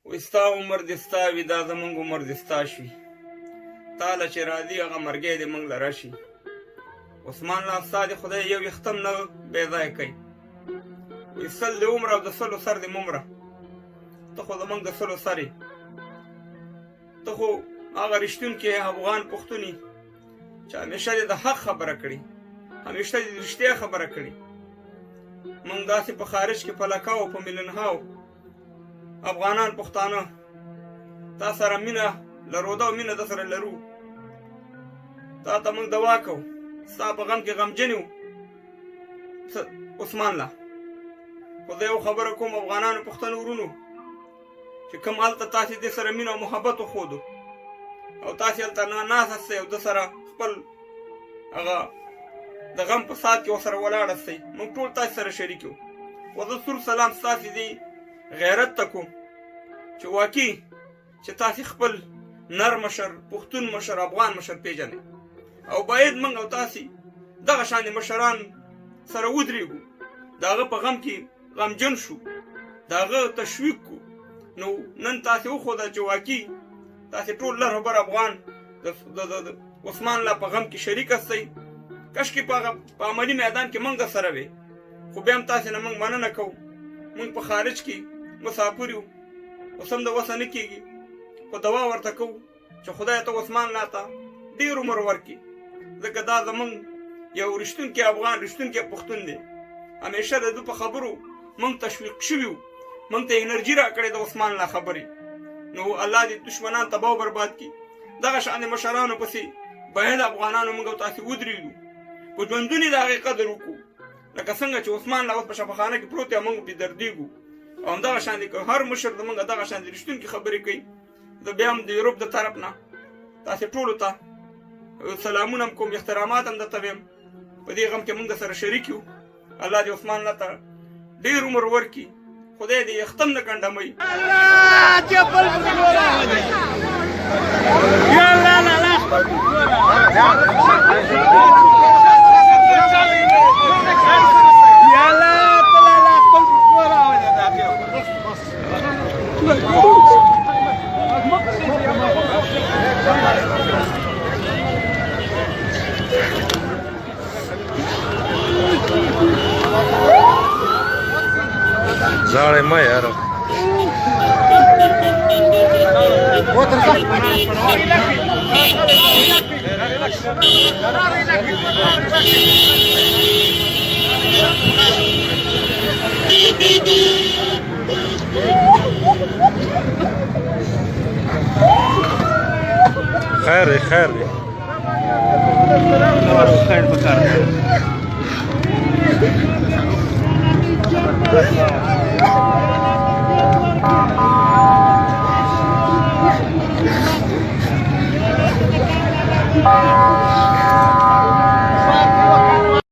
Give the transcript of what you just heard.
وایي ستا عمر دې ستا وي دا زموږ عمر دې ستا شي تاله چې راځي هغه مرګی دې موږ له راشي عثمان الله ستا دې خدای یو ویښته نه بې ځایه کوي وایي سل دې عمر او د سلو سر دې ممره ته خو زموږ د سلو سر یې ته خو هغه رښتونکي افغان پښتون یې چې همیشه دې د حق خبره کړې همیشه دې د رښتیا خبره کړې موږ داسې په خارج کې په لکاو په میلیونهاو افغانان پښتانه تا سره مینه لرو ده او مینه در سره لرو تا ته موږ دعا کوو ستا په غم کې غمجن یو عثمان الله خو زه یو خبره کوم افغانانو پښتنو ورونو چې کوم هلته تاسې دې سره مینه او محبت وښودو او تاسې هلته ناست سئ او ده سره خپل هغه د غم په ساعت کې ورسره ولاړ سئ موږ ټول تاسې سره شریک یو خو زه سور سلام ستاسې دې غیرت ته کوم چې واقعي چې تاسې خپل نر مشر پښتون مشر افغان مشر پیژنئ او باید موږ او تاسې دغه شانې مشران سره ودرېږو د هغه په غم کې غمجن شو د هغه تشویق کو نو نن تاسې وښوده چې واقعي تاسې ټول لر بر افغان د عثمان الله په غم کې شریک هستئ کشکې په عملي میدان کې موږ در سره وې خو بیا هم تاسې نه موږ مننه کوو موږ په خارج کې مسافر یو اوس هم د وسه نه کېږي خو دعا ورته کوو چې خدای ته عثمان الله ته ډېر عمر ورکړي ځکه دا زموږ یو رښتونکی افغان رښتونکی پښتون دی همیشه د ده په خبرو موږ تشویق شوي وو موږ ته انرژي راکړې د عثمان الله خبرې نو الله دې دشمنان تباه او برباد کړي دغه شانې مشرانو پسې باید افغانانو موږ او تاسې ودرېږو په ژوندون یې د هغې قدر وکړو لکه څنګه چې عثمان الله اوس په شفاخانه کې پروت دی موږ پرې دردېږو او همدغه شانې که هر مشر زموږ دغه شانې رښتونکي خبرې کوي زه بیا هم د یوروپ د طرف نه تاسې ټولو ته سلامونه هم کوم احترامات هم درته ویم په دې غم کې موږ سره شریک یو الله دې عثمان الله ته ډېر عمر ورکړي خدای دې یختم نه ګنډموي زاړه ما یارو خیر خیر خیر بکار